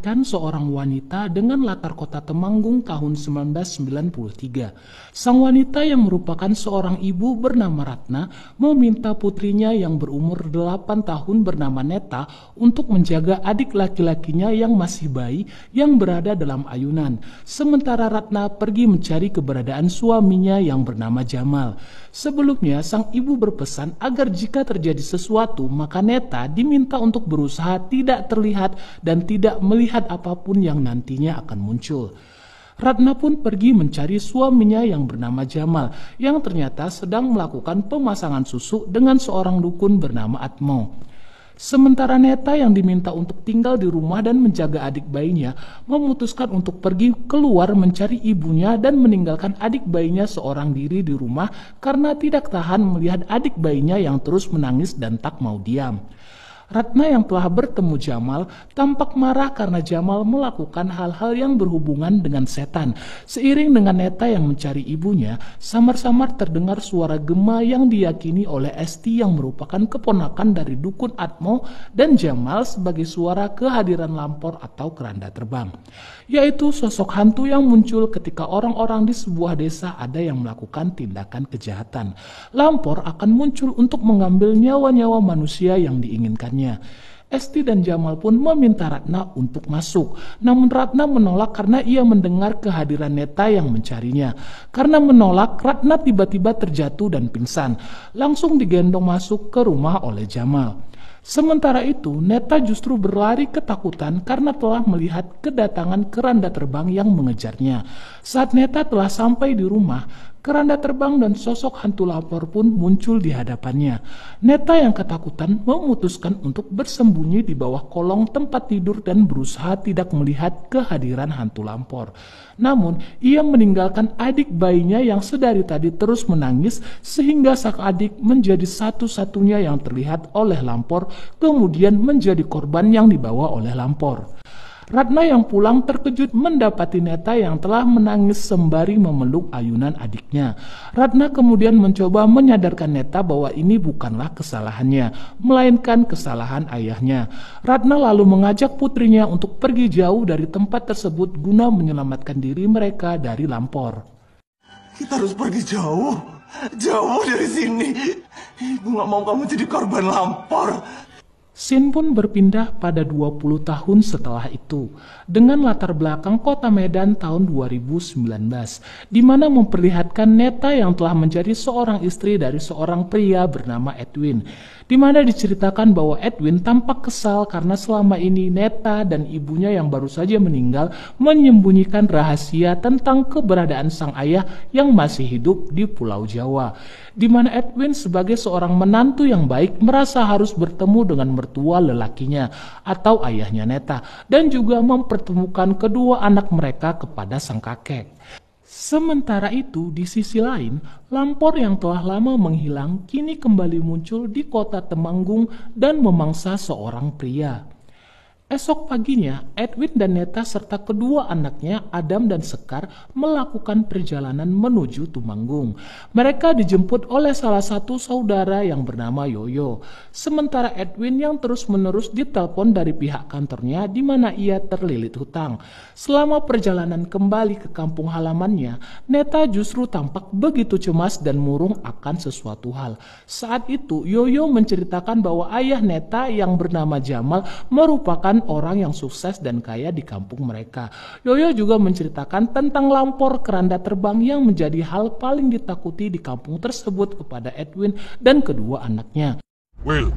memperlihatkan seorang wanita dengan latar kota Temanggung tahun 1993. Sang wanita yang merupakan seorang ibu bernama Ratna meminta putrinya yang berumur 8 tahun bernama Neta untuk menjaga adik laki-lakinya yang masih bayi yang berada dalam ayunan. Sementara Ratna pergi mencari keberadaan suaminya yang bernama Jamal. Sebelumnya, sang ibu berpesan agar jika terjadi sesuatu, maka Neta diminta untuk berusaha tidak terlihat dan tidak melihat apapun yang nantinya akan muncul. Ratna pun pergi mencari suaminya yang bernama Jamal, yang ternyata sedang melakukan pemasangan susu dengan seorang dukun bernama Atmo. Sementara Neta yang diminta untuk tinggal di rumah dan menjaga adik bayinya memutuskan untuk pergi keluar mencari ibunya dan meninggalkan adik bayinya seorang diri di rumah karena tidak tahan melihat adik bayinya yang terus menangis dan tak mau diam. Ratna yang telah bertemu Jamal tampak marah karena Jamal melakukan hal-hal yang berhubungan dengan setan. Seiring dengan Neta yang mencari ibunya, samar-samar terdengar suara gema yang diyakini oleh Esti yang merupakan keponakan dari dukun Atmo dan Jamal sebagai suara kehadiran lampor atau keranda terbang, yaitu sosok hantu yang muncul ketika orang-orang di sebuah desa ada yang melakukan tindakan kejahatan. Lampor akan muncul untuk mengambil nyawa-nyawa manusia yang diinginkannya. Esti dan Jamal pun meminta Ratna untuk masuk. Namun Ratna menolak karena ia mendengar kehadiran Neta yang mencarinya. Karena menolak, Ratna tiba-tiba terjatuh dan pingsan. Langsung digendong masuk ke rumah oleh Jamal. Sementara itu, Neta justru berlari ketakutan karena telah melihat kedatangan keranda terbang yang mengejarnya. Saat Neta telah sampai di rumah, keranda terbang dan sosok hantu lapor pun muncul di hadapannya. Neta yang ketakutan memutuskan untuk bersembunyi di bawah kolong tempat tidur dan berusaha tidak melihat kehadiran hantu lampor. Namun, ia meninggalkan adik bayinya yang sedari tadi terus menangis sehingga sang adik menjadi satu-satunya yang terlihat oleh lampor, kemudian menjadi korban yang dibawa oleh lampor. Ratna yang pulang terkejut mendapati Neta yang telah menangis sembari memeluk ayunan adiknya. Ratna kemudian mencoba menyadarkan Neta bahwa ini bukanlah kesalahannya, melainkan kesalahan ayahnya. Ratna lalu mengajak putrinya untuk pergi jauh dari tempat tersebut guna menyelamatkan diri mereka dari lampor. Kita harus pergi jauh, jauh dari sini. Ibu gak mau kamu jadi korban lampor. Scene pun berpindah pada 20 tahun setelah itu, dengan latar belakang kota Medan tahun 2019, di mana memperlihatkan Neta yang telah menjadi seorang istri dari seorang pria bernama Edwin, di mana diceritakan bahwa Edwin tampak kesal karena selama ini Neta dan ibunya yang baru saja meninggal menyembunyikan rahasia tentang keberadaan sang ayah yang masih hidup di Pulau Jawa, di mana Edwin sebagai seorang menantu yang baik merasa harus bertemu dengan mertua lelakinya atau ayahnya Neta dan juga mempertemukan kedua anak mereka kepada sang kakek. Sementara itu, di sisi lain, lampor yang telah lama menghilang kini kembali muncul di kota Temanggung dan memangsa seorang pria. Esok paginya, Edwin dan Neta serta kedua anaknya, Adam dan Sekar, melakukan perjalanan menuju Tumanggung. Mereka dijemput oleh salah satu saudara yang bernama Yoyo. Sementara Edwin yang terus-menerus ditelepon dari pihak kantornya di mana ia terlilit hutang. Selama perjalanan kembali ke kampung halamannya, Neta justru tampak begitu cemas dan murung akan sesuatu hal. Saat itu, Yoyo menceritakan bahwa ayah Neta yang bernama Jamal merupakan orang yang sukses dan kaya di kampung mereka. Yoyo juga menceritakan tentang lampor keranda terbang yang menjadi hal paling ditakuti di kampung tersebut kepada Edwin dan kedua anaknya. Will,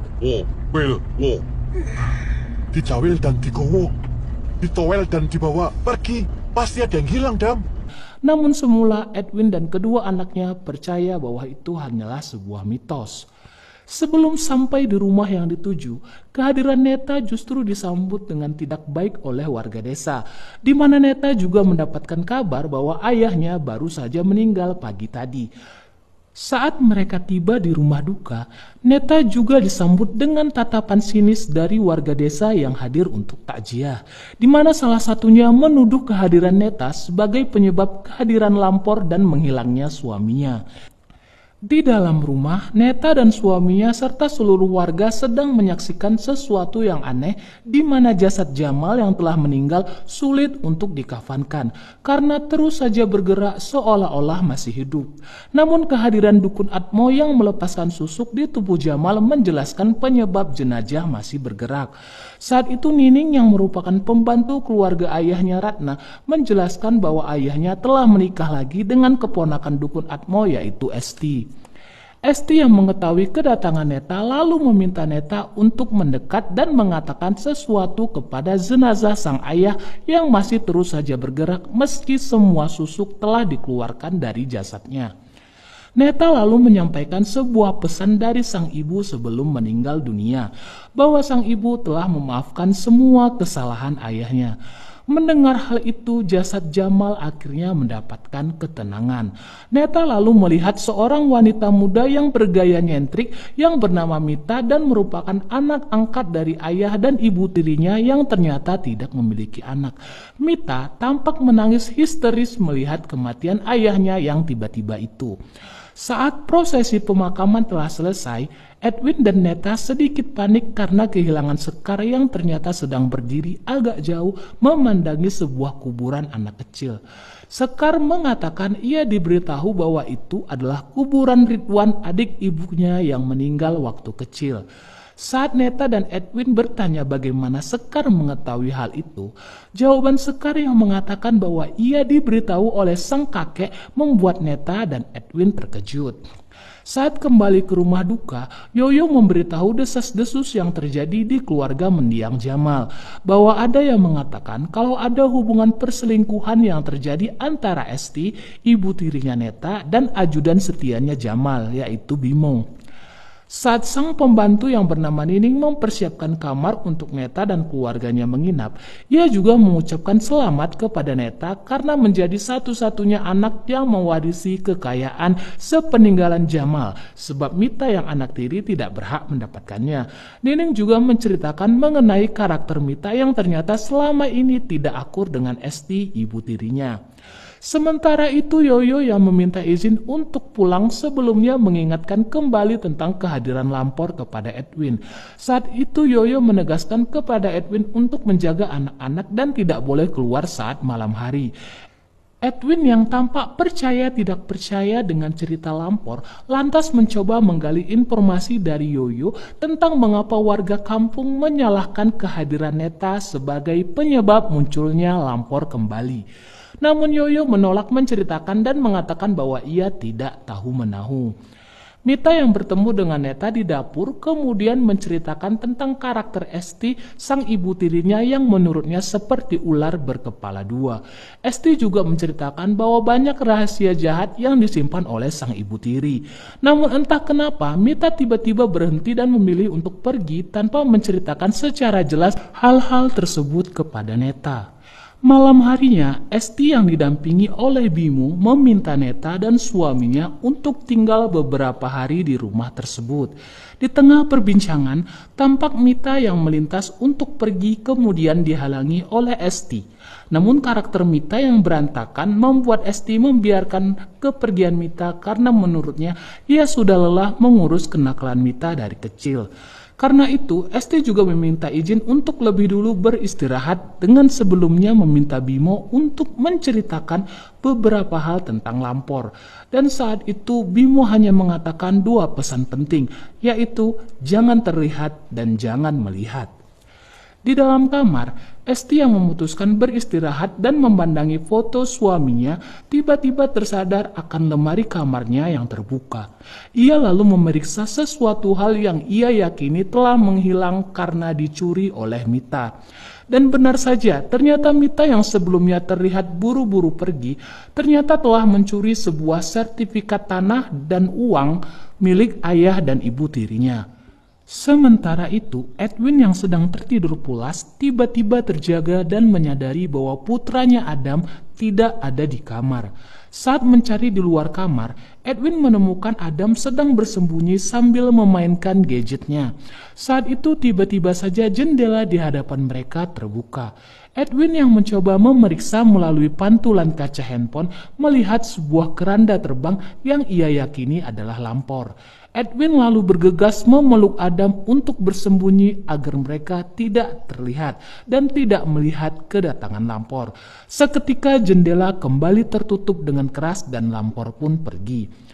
dicawil dan digowo, ditowel dan dibawa pergi, pasti ada yang hilang, Dam. Namun semula Edwin dan kedua anaknya percaya bahwa itu hanyalah sebuah mitos. Sebelum sampai di rumah yang dituju, kehadiran Neta justru disambut dengan tidak baik oleh warga desa, di mana Neta juga mendapatkan kabar bahwa ayahnya baru saja meninggal pagi tadi. Saat mereka tiba di rumah duka, Neta juga disambut dengan tatapan sinis dari warga desa yang hadir untuk takziah, di mana salah satunya menuduh kehadiran Neta sebagai penyebab kehadiran lampor dan menghilangnya suaminya. Di dalam rumah, Neta dan suaminya serta seluruh warga sedang menyaksikan sesuatu yang aneh di mana jasad Jamal yang telah meninggal sulit untuk dikafankan karena terus saja bergerak seolah-olah masih hidup. Namun kehadiran dukun Atmo yang melepaskan susuk di tubuh Jamal menjelaskan penyebab jenazah masih bergerak. Saat itu Nining yang merupakan pembantu keluarga ayahnya Ratna menjelaskan bahwa ayahnya telah menikah lagi dengan keponakan dukun Atmo yaitu Esti. Esti yang mengetahui kedatangan Neta lalu meminta Neta untuk mendekat dan mengatakan sesuatu kepada jenazah sang ayah yang masih terus saja bergerak meski semua susuk telah dikeluarkan dari jasadnya. Neta lalu menyampaikan sebuah pesan dari sang ibu sebelum meninggal dunia, bahwa sang ibu telah memaafkan semua kesalahan ayahnya. Mendengar hal itu, jasad Jamal akhirnya mendapatkan ketenangan. Neta lalu melihat seorang wanita muda yang bergaya nyentrik yang bernama Mita dan merupakan anak angkat dari ayah dan ibu tirinya yang ternyata tidak memiliki anak. Mita tampak menangis histeris melihat kematian ayahnya yang tiba-tiba itu. Saat prosesi pemakaman telah selesai, Edwin dan Neta sedikit panik karena kehilangan Sekar yang ternyata sedang berdiri agak jauh memandangi sebuah kuburan anak kecil. Sekar mengatakan ia diberitahu bahwa itu adalah kuburan Ridwan, adik ibunya yang meninggal waktu kecil. Saat Neta dan Edwin bertanya bagaimana Sekar mengetahui hal itu, jawaban Sekar yang mengatakan bahwa ia diberitahu oleh sang kakek membuat Neta dan Edwin terkejut. Saat kembali ke rumah duka, Yoyo memberitahu desas-desus yang terjadi di keluarga mendiang Jamal, bahwa ada yang mengatakan kalau ada hubungan perselingkuhan yang terjadi antara Esti, ibu tirinya Neta, dan ajudan setianya Jamal, yaitu Bimo. Saat sang pembantu yang bernama Nining mempersiapkan kamar untuk Neta dan keluarganya menginap, ia juga mengucapkan selamat kepada Neta karena menjadi satu-satunya anak yang mewarisi kekayaan sepeninggalan Jamal, sebab Mita yang anak tiri tidak berhak mendapatkannya. Nining juga menceritakan mengenai karakter Mita yang ternyata selama ini tidak akur dengan Esti, ibu tirinya. Sementara itu Yoyo yang meminta izin untuk pulang sebelumnya mengingatkan kembali tentang kehadiran Lampor kepada Edwin. Saat itu Yoyo menegaskan kepada Edwin untuk menjaga anak-anak dan tidak boleh keluar saat malam hari. Edwin yang tampak percaya tidak percaya dengan cerita Lampor lantas mencoba menggali informasi dari Yoyo tentang mengapa warga kampung menyalahkan kehadiran Neta sebagai penyebab munculnya Lampor kembali. Namun Yoyo menolak menceritakan dan mengatakan bahwa ia tidak tahu-menahu. Mita yang bertemu dengan Neta di dapur kemudian menceritakan tentang karakter Esti, sang ibu tirinya yang menurutnya seperti ular berkepala dua. Esti juga menceritakan bahwa banyak rahasia jahat yang disimpan oleh sang ibu tiri. Namun entah kenapa Mita tiba-tiba berhenti dan memilih untuk pergi tanpa menceritakan secara jelas hal-hal tersebut kepada Neta. Malam harinya, Esti yang didampingi oleh Bimo meminta Neta dan suaminya untuk tinggal beberapa hari di rumah tersebut. Di tengah perbincangan, tampak Mita yang melintas untuk pergi kemudian dihalangi oleh Esti. Namun karakter Mita yang berantakan membuat Esti membiarkan kepergian Mita karena menurutnya ia sudah lelah mengurus kenakalan Mita dari kecil. Karena itu, Esti juga meminta izin untuk lebih dulu beristirahat dengan sebelumnya meminta Bimo untuk menceritakan beberapa hal tentang Lampor. Dan saat itu Bimo hanya mengatakan dua pesan penting, yaitu jangan terlihat dan jangan melihat. Di dalam kamar, Esti yang memutuskan beristirahat dan memandangi foto suaminya tiba-tiba tersadar akan lemari kamarnya yang terbuka. Ia lalu memeriksa sesuatu hal yang ia yakini telah menghilang karena dicuri oleh Mita. Dan benar saja, ternyata Mita yang sebelumnya terlihat buru-buru pergi, ternyata telah mencuri sebuah sertifikat tanah dan uang milik ayah dan ibu tirinya. Sementara itu, Edwin yang sedang tertidur pulas tiba-tiba terjaga dan menyadari bahwa putranya Adam tidak ada di kamar. Saat mencari di luar kamar, Edwin menemukan Adam sedang bersembunyi sambil memainkan gadgetnya. Saat itu tiba-tiba saja jendela di hadapan mereka terbuka. Edwin yang mencoba memeriksa melalui pantulan kaca handphone melihat sebuah keranda terbang yang ia yakini adalah lampor. Edwin lalu bergegas memeluk Adam untuk bersembunyi agar mereka tidak terlihat dan tidak melihat kedatangan lampor. Seketika jendela kembali tertutup dengan keras dan lampor pun pergi.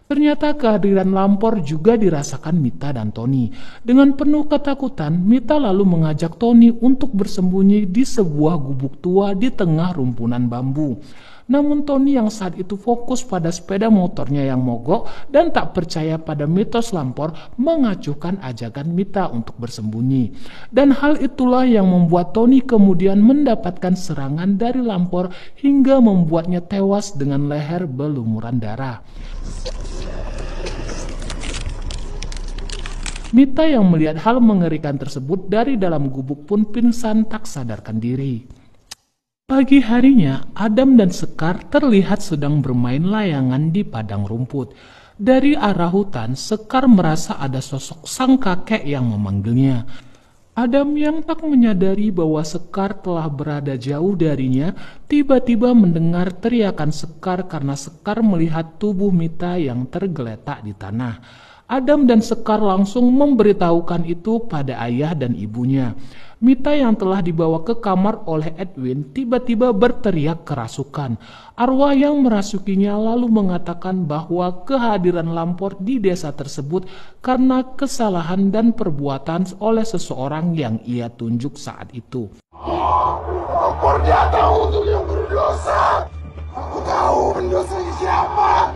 Ternyata kehadiran lampor juga dirasakan Mita dan Tony. Dengan penuh ketakutan, Mita lalu mengajak Tony untuk bersembunyi di sebuah gubuk tua di tengah rumpunan bambu. Namun Tony yang saat itu fokus pada sepeda motornya yang mogok dan tak percaya pada mitos lampor mengacuhkan ajakan Mita untuk bersembunyi. Dan hal itulah yang membuat Tony kemudian mendapatkan serangan dari lampor hingga membuatnya tewas dengan leher berlumuran darah. Mita yang melihat hal mengerikan tersebut dari dalam gubuk pun pingsan tak sadarkan diri. Pagi harinya, Adam dan Sekar terlihat sedang bermain layangan di padang rumput. Dari arah hutan, Sekar merasa ada sosok sang kakek yang memanggilnya. Adam yang tak menyadari bahwa Sekar telah berada jauh darinya, tiba-tiba mendengar teriakan Sekar karena Sekar melihat tubuh Mita yang tergeletak di tanah. Adam dan Sekar langsung memberitahukan itu pada ayah dan ibunya. Mita yang telah dibawa ke kamar oleh Edwin tiba-tiba berteriak kerasukan. Arwah yang merasukinya lalu mengatakan bahwa kehadiran lampor di desa tersebut karena kesalahan dan perbuatan oleh seseorang yang ia tunjuk saat itu. Lampor datang untuk yang berdosa. Aku tahu pendosanya siapa.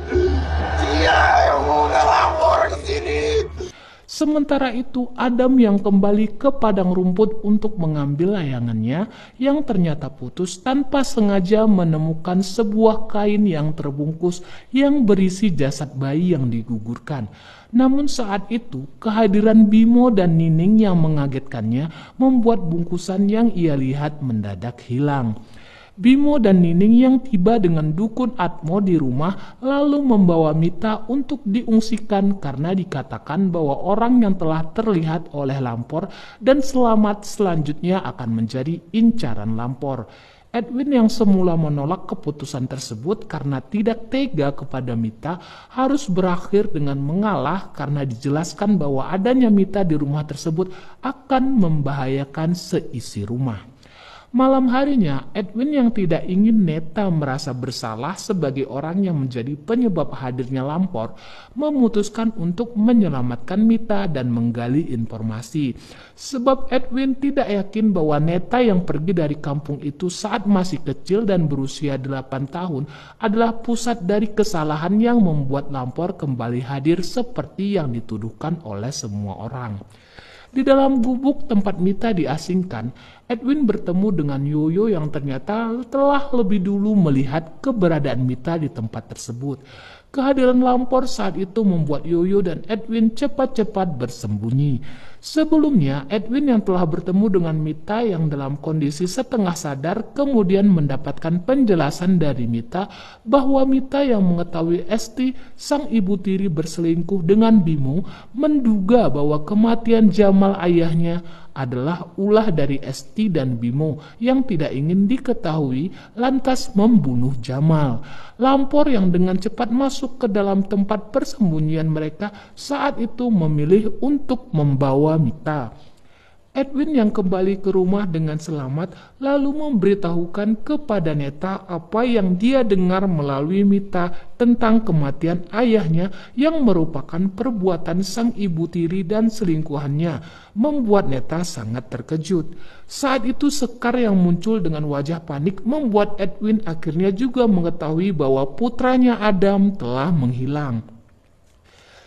Dia yang mengundang lampor ke sini. Sementara itu, Adam yang kembali ke padang rumput untuk mengambil layangannya yang ternyata putus tanpa sengaja menemukan sebuah kain yang terbungkus yang berisi jasad bayi yang digugurkan. Namun saat itu, kehadiran Bimo dan Nining yang mengagetkannya membuat bungkusan yang ia lihat mendadak hilang. Bimo dan Nining yang tiba dengan dukun Atmo di rumah lalu membawa Mita untuk diungsikan karena dikatakan bahwa orang yang telah terlihat oleh lampor dan selamat selanjutnya akan menjadi incaran lampor. Edwin yang semula menolak keputusan tersebut karena tidak tega kepada Mita harus berakhir dengan mengalah karena dijelaskan bahwa adanya Mita di rumah tersebut akan membahayakan seisi rumah. Malam harinya, Edwin yang tidak ingin Neta merasa bersalah sebagai orang yang menjadi penyebab hadirnya lampor, memutuskan untuk menyelamatkan Mita dan menggali informasi. Sebab Edwin tidak yakin bahwa Neta yang pergi dari kampung itu saat masih kecil dan berusia 8 tahun adalah pusat dari kesalahan yang membuat lampor kembali hadir seperti yang dituduhkan oleh semua orang. Di dalam gubuk tempat Mita diasingkan, Edwin bertemu dengan Yoyo yang ternyata telah lebih dulu melihat keberadaan Mita di tempat tersebut. Kehadiran lampor saat itu membuat Yoyo dan Edwin cepat-cepat bersembunyi. Sebelumnya, Edwin yang telah bertemu dengan Mita yang dalam kondisi setengah sadar kemudian mendapatkan penjelasan dari Mita bahwa Mita yang mengetahui Esti, sang ibu tiri berselingkuh dengan Bimo, menduga bahwa kematian Jamal ayahnya adalah ulah dari Esti dan Bimo yang tidak ingin diketahui lantas membunuh Jamal. Lampor yang dengan cepat masuk ke dalam tempat persembunyian mereka saat itu memilih untuk membawa Mita. Edwin yang kembali ke rumah dengan selamat lalu memberitahukan kepada Neta apa yang dia dengar melalui Mita tentang kematian ayahnya yang merupakan perbuatan sang ibu tiri dan selingkuhannya, membuat Neta sangat terkejut. Saat itu Sekar yang muncul dengan wajah panik membuat Edwin akhirnya juga mengetahui bahwa putranya Adam telah menghilang.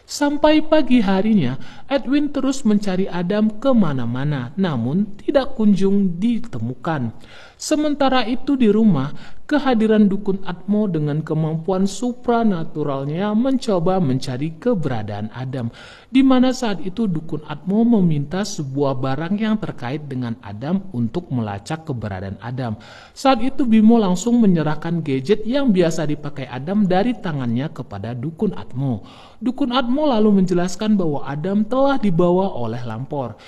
Sampai pagi harinya, Edwin terus mencari Adam kemana-mana, namun tidak kunjung ditemukan. Sementara itu di rumah, kehadiran dukun Atmo dengan kemampuan supranaturalnya mencoba mencari keberadaan Adam, di mana saat itu dukun Atmo meminta sebuah barang yang terkait dengan Adam untuk melacak keberadaan Adam. Saat itu Bimo langsung menyerahkan gadget yang biasa dipakai Adam dari tangannya kepada dukun Atmo. Dukun Atmo lalu menjelaskan bahwa Adam telah dibawa oleh lampor.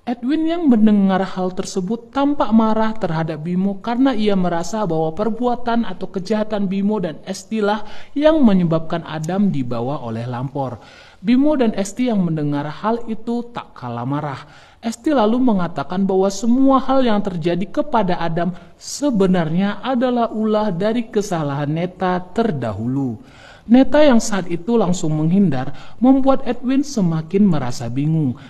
Edwin yang mendengar hal tersebut tampak marah terhadap Bimo karena ia merasa bahwa perbuatan atau kejahatan Bimo dan Esti lah yang menyebabkan Adam dibawa oleh Lampor. Bimo dan Esti yang mendengar hal itu tak kalah marah. Esti lalu mengatakan bahwa semua hal yang terjadi kepada Adam sebenarnya adalah ulah dari kesalahan Neta terdahulu. Neta yang saat itu langsung menghindar membuat Edwin semakin merasa bingung.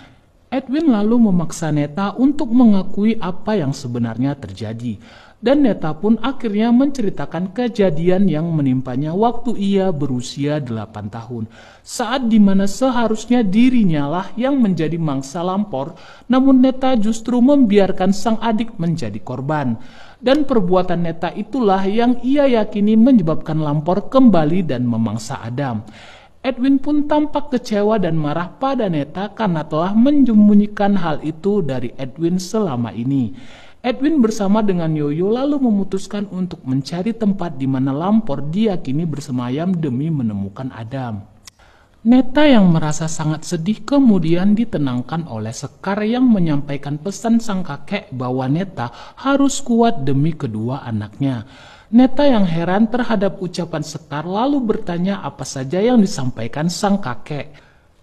Edwin lalu memaksa Neta untuk mengakui apa yang sebenarnya terjadi. Dan Neta pun akhirnya menceritakan kejadian yang menimpanya waktu ia berusia 8 tahun. Saat dimana seharusnya dirinya lah yang menjadi mangsa Lampor, namun Neta justru membiarkan sang adik menjadi korban. Dan perbuatan Neta itulah yang ia yakini menyebabkan Lampor kembali dan memangsa Adam. Edwin pun tampak kecewa dan marah pada Neta karena telah menyembunyikan hal itu dari Edwin selama ini. Edwin bersama dengan Yoyo lalu memutuskan untuk mencari tempat di mana Lampor diyakini bersemayam demi menemukan Adam. Neta yang merasa sangat sedih kemudian ditenangkan oleh Sekar yang menyampaikan pesan sang kakek bahwa Neta harus kuat demi kedua anaknya. Neta yang heran terhadap ucapan Sekar lalu bertanya apa saja yang disampaikan sang kakek.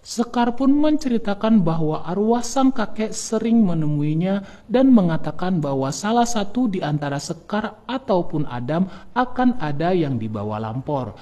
Sekar pun menceritakan bahwa arwah sang kakek sering menemuinya dan mengatakan bahwa salah satu di antara Sekar ataupun Adam akan ada yang dibawa Lampor.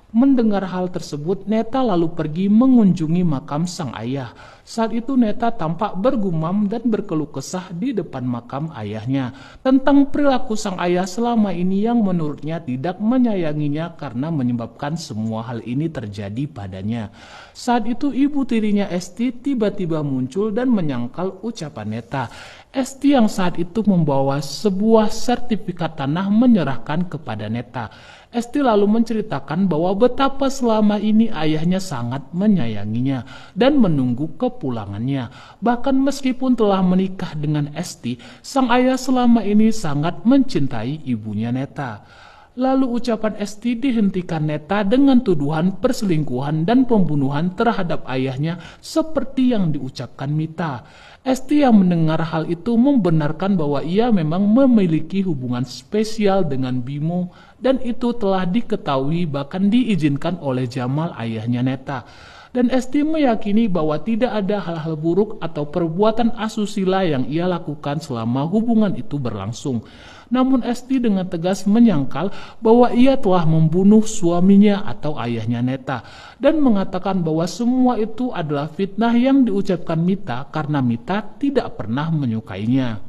Mendengar hal tersebut, Neta lalu pergi mengunjungi makam sang ayah. Saat itu Neta tampak bergumam dan berkeluh kesah di depan makam ayahnya tentang perilaku sang ayah selama ini yang menurutnya tidak menyayanginya karena menyebabkan semua hal ini terjadi padanya. Saat itu ibu tirinya Esti tiba-tiba muncul dan menyangkal ucapan Neta. Esti yang saat itu membawa sebuah sertifikat tanah menyerahkan kepada Neta. Esti lalu menceritakan bahwa betapa selama ini ayahnya sangat menyayanginya dan menunggu kepulangannya. Bahkan meskipun telah menikah dengan Esti, sang ayah selama ini sangat mencintai ibunya Neta. Lalu ucapan Esti dihentikan Neta dengan tuduhan perselingkuhan dan pembunuhan terhadap ayahnya seperti yang diucapkan Mita. Esti yang mendengar hal itu membenarkan bahwa ia memang memiliki hubungan spesial dengan Bimo dan itu telah diketahui bahkan diizinkan oleh Jamal ayahnya Neta. Dan Esti meyakini bahwa tidak ada hal-hal buruk atau perbuatan asusila yang ia lakukan selama hubungan itu berlangsung. Namun Esti dengan tegas menyangkal bahwa ia telah membunuh suaminya atau ayahnya Neta dan mengatakan bahwa semua itu adalah fitnah yang diucapkan Mita karena Mita tidak pernah menyukainya.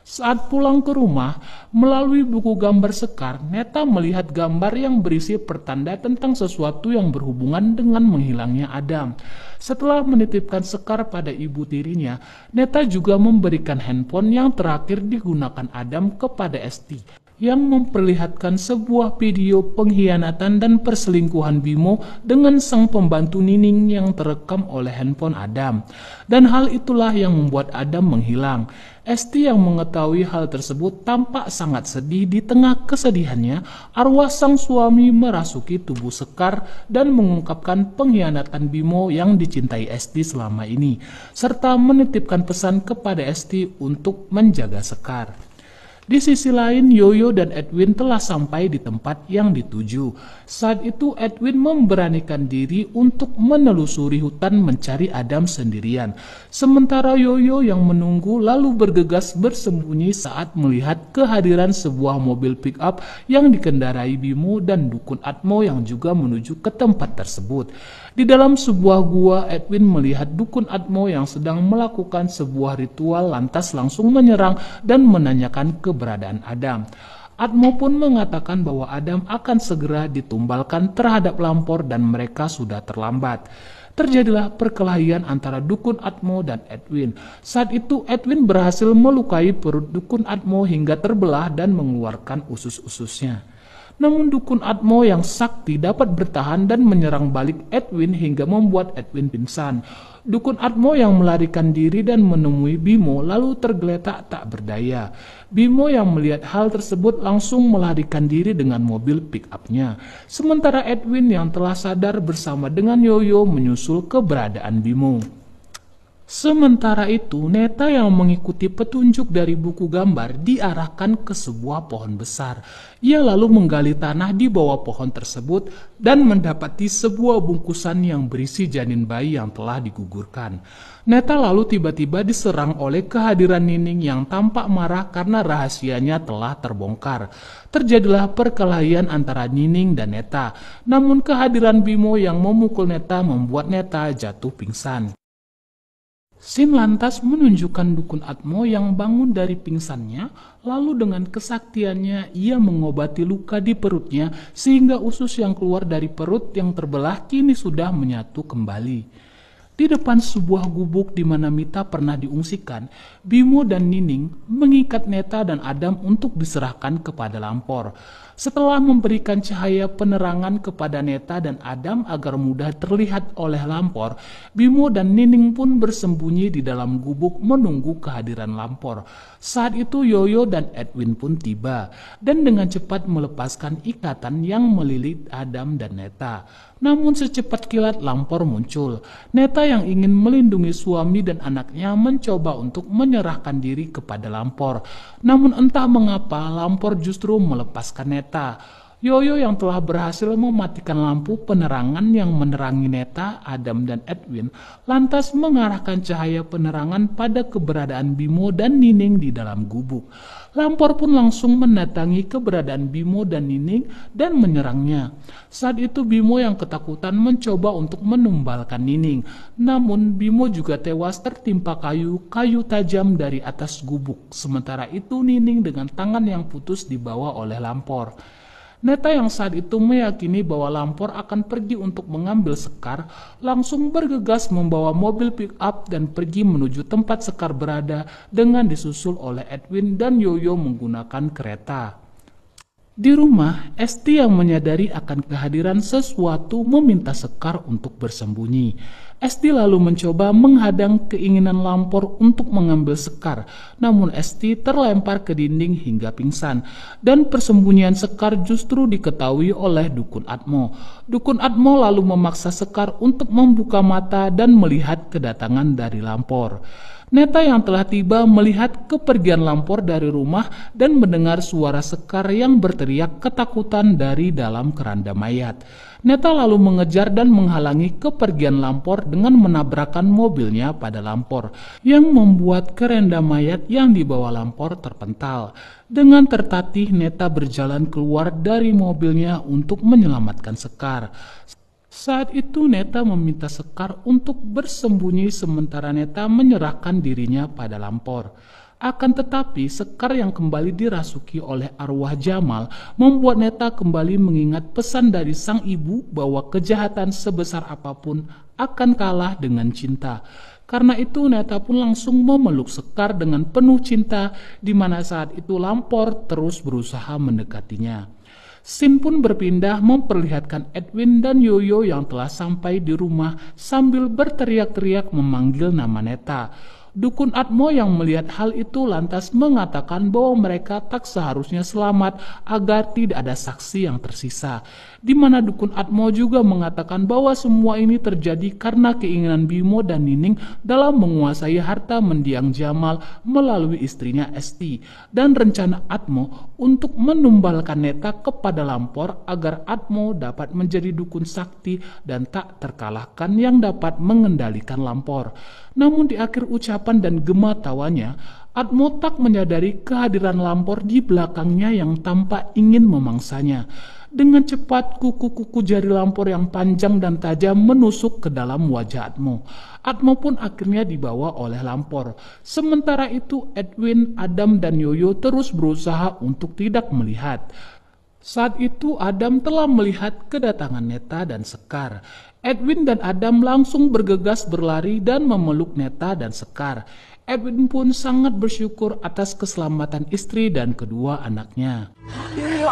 Saat pulang ke rumah, melalui buku gambar Sekar, Neta melihat gambar yang berisi pertanda tentang sesuatu yang berhubungan dengan menghilangnya Adam. Setelah menitipkan Sekar pada ibu tirinya, Neta juga memberikan handphone yang terakhir digunakan Adam kepada Esti, yang memperlihatkan sebuah video pengkhianatan dan perselingkuhan Bimo dengan sang pembantu Nining yang terekam oleh handphone Adam. Dan hal itulah yang membuat Adam menghilang. Esti yang mengetahui hal tersebut tampak sangat sedih. Di tengah kesedihannya, arwah sang suami merasuki tubuh Sekar dan mengungkapkan pengkhianatan Bimo yang dicintai Esti selama ini, serta menitipkan pesan kepada Esti untuk menjaga Sekar. Di sisi lain, Yoyo dan Edwin telah sampai di tempat yang dituju. Saat itu Edwin memberanikan diri untuk menelusuri hutan mencari Adam sendirian. Sementara Yoyo yang menunggu lalu bergegas bersembunyi saat melihat kehadiran sebuah mobil pick-up yang dikendarai Bimo dan Dukun Atmo yang juga menuju ke tempat tersebut. Di dalam sebuah gua, Edwin melihat Dukun Atmo yang sedang melakukan sebuah ritual lantas langsung menyerang dan menanyakan keberadaan Adam. Atmo pun mengatakan bahwa Adam akan segera ditumbalkan terhadap Lampor dan mereka sudah terlambat. Terjadilah perkelahian antara Dukun Atmo dan Edwin. Saat itu Edwin berhasil melukai perut Dukun Atmo hingga terbelah dan mengeluarkan usus-ususnya. Namun Dukun Atmo yang sakti dapat bertahan dan menyerang balik Edwin hingga membuat Edwin pingsan. Dukun Atmo yang melarikan diri dan menemui Bimo lalu tergeletak tak berdaya. Bimo yang melihat hal tersebut langsung melarikan diri dengan mobil pick-up-nya. Sementara Edwin yang telah sadar bersama dengan Yoyo menyusul keberadaan Bimo. Sementara itu, Neta yang mengikuti petunjuk dari buku gambar diarahkan ke sebuah pohon besar. Ia lalu menggali tanah di bawah pohon tersebut dan mendapati sebuah bungkusan yang berisi janin bayi yang telah digugurkan. Neta lalu tiba-tiba diserang oleh kehadiran Nining yang tampak marah karena rahasianya telah terbongkar. Terjadilah perkelahian antara Nining dan Neta, namun kehadiran Bimo yang memukul Neta membuat Neta jatuh pingsan. Sin lantas menunjukkan Dukun Atmo yang bangun dari pingsannya, lalu dengan kesaktiannya ia mengobati luka di perutnya sehingga usus yang keluar dari perut yang terbelah kini sudah menyatu kembali. Di depan sebuah gubuk di mana Mita pernah diungsikan, Bimo dan Nining mengikat Neta dan Adam untuk diserahkan kepada Lampor. Setelah memberikan cahaya penerangan kepada Neta dan Adam agar mudah terlihat oleh Lampor, Bimo dan Nining pun bersembunyi di dalam gubuk menunggu kehadiran Lampor. Saat itu Yoyo dan Edwin pun tiba dan dengan cepat melepaskan ikatan yang melilit Adam dan Neta. Namun secepat kilat Lampor muncul. Neta yang ingin melindungi suami dan anaknya mencoba untuk menyerahkan diri kepada Lampor. Namun entah mengapa Lampor justru melepaskan Neta. Yoyo yang telah berhasil mematikan lampu penerangan yang menerangi Neta, Adam, dan Edwin lantas mengarahkan cahaya penerangan pada keberadaan Bimo dan Nining di dalam gubuk. Lampor pun langsung mendatangi keberadaan Bimo dan Nining dan menyerangnya. Saat itu Bimo yang ketakutan mencoba untuk menumbalkan Nining. Namun Bimo juga tewas tertimpa kayu tajam dari atas gubuk. Sementara itu Nining dengan tangan yang putus dibawa oleh Lampor. Neta yang saat itu meyakini bahwa Lampor akan pergi untuk mengambil Sekar, langsung bergegas membawa mobil pick-up dan pergi menuju tempat Sekar berada dengan disusul oleh Edwin dan Yoyo menggunakan kereta. Di rumah, Esti yang menyadari akan kehadiran sesuatu meminta Sekar untuk bersembunyi. Esti lalu mencoba menghadang keinginan Lampor untuk mengambil Sekar, namun Esti terlempar ke dinding hingga pingsan, dan persembunyian Sekar justru diketahui oleh Dukun Atmo. Dukun Atmo lalu memaksa Sekar untuk membuka mata dan melihat kedatangan dari Lampor. Neta yang telah tiba melihat kepergian Lampor dari rumah dan mendengar suara Sekar yang berteriak ketakutan dari dalam keranda mayat. Neta lalu mengejar dan menghalangi kepergian Lampor dengan menabrakkan mobilnya pada Lampor, yang membuat keranda mayat yang dibawa Lampor terpental. Dengan tertatih Neta berjalan keluar dari mobilnya untuk menyelamatkan Sekar. Saat itu Neta meminta Sekar untuk bersembunyi sementara Neta menyerahkan dirinya pada Lampor. Akan tetapi Sekar yang kembali dirasuki oleh arwah Jamal membuat Neta kembali mengingat pesan dari sang ibu bahwa kejahatan sebesar apapun akan kalah dengan cinta. Karena itu Neta pun langsung memeluk Sekar dengan penuh cinta, di mana saat itu Lampor terus berusaha mendekatinya. Scene pun berpindah memperlihatkan Edwin dan Yoyo yang telah sampai di rumah sambil berteriak-teriak memanggil nama Neta. Dukun Atmo yang melihat hal itu lantas mengatakan bahwa mereka tak seharusnya selamat agar tidak ada saksi yang tersisa. Di mana Dukun Atmo juga mengatakan bahwa semua ini terjadi karena keinginan Bimo dan Nining dalam menguasai harta mendiang Jamal melalui istrinya Esti, dan rencana Atmo untuk menumbalkan Neta kepada Lampor agar Atmo dapat menjadi dukun sakti dan tak terkalahkan yang dapat mengendalikan Lampor. Namun di akhir ucapan dan gema tawanya, Atmo tak menyadari kehadiran Lampor di belakangnya yang tampak ingin memangsanya. Dengan cepat kuku-kuku jari Lampor yang panjang dan tajam menusuk ke dalam wajah Atmo. Atmo pun akhirnya dibawa oleh Lampor. Sementara itu Edwin, Adam, dan Yoyo terus berusaha untuk tidak melihat. Saat itu Adam telah melihat kedatangan Neta dan Sekar. Edwin dan Adam langsung bergegas berlari dan memeluk Neta dan Sekar. Edwin pun sangat bersyukur atas keselamatan istri dan kedua anaknya. Ya,